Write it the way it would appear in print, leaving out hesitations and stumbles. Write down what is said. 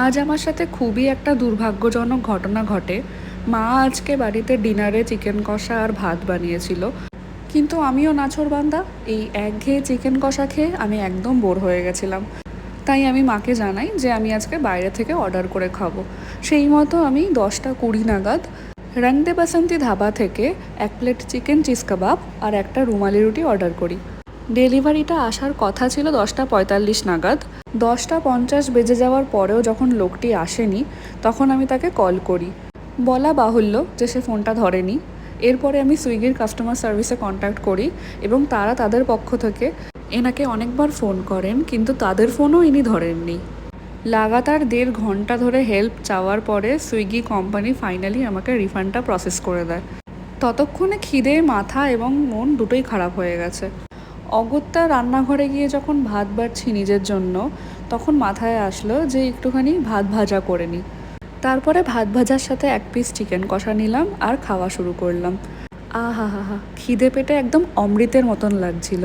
আজ আমার সাথে খুবই একটা দুর্ভাগ্যজনক ঘটনা ঘটে। মা আজকে বাড়িতে ডিনারে চিকেন কষা আর ভাত বানিয়েছিল, কিন্তু আমিও নাছোড়বান্দা। এই একঘেয়ে চিকেন কষা খেয়ে আমি একদম বোর হয়ে গেছিলাম। তাই আমি মাকে জানাই যে আমি আজকে বাইরে থেকে অর্ডার করে খাবো। সেই মতো আমি 10টা 20 নাগাদ রং দে বাসন্তী ধাবা থেকে 1 প্লেট চিকেন চিজ কাবাব আর একটা রুমালি রুটি অর্ডার করি। ডেলিভারিটা আসার কথা ছিল 10টা 45 নাগাদ। 10টা 50 বেজে যাওয়ার পরেও যখন লোকটি আসেনি, তখন আমি তাকে কল করি। বলা বাহুল্য যে সে ফোনটা ধরেনি। এরপরে আমি সুইগির কাস্টমার সার্ভিসে কন্ট্যাক্ট করি এবং তারা তাদের পক্ষ থেকে এনাকে অনেকবার ফোন করেন, কিন্তু তাদের ফোনও ইনি ধরেননি। লাগাতার 1.5 ঘন্টা ধরে হেল্প চাওয়ার পরে সুইগি কোম্পানি ফাইনালি আমাকে রিফান্ডটা প্রসেস করে দেয়। ততক্ষণে খিদে, মাথা এবং মন দুটোই খারাপ হয়ে গেছে। অগত্যা রান্নাঘরে গিয়ে যখন ভাত বাড়ছি নিজের জন্য, তখন মাথায় আসলো যে একটুখানি ভাত ভাজা করে নিই। তারপরে ভাত ভাজার সাথে 1 পিস চিকেন কষা নিলাম আর খাওয়া শুরু করলাম। আহা হা হা, খিদে পেটে একদম অমৃতের মতন লাগছিল।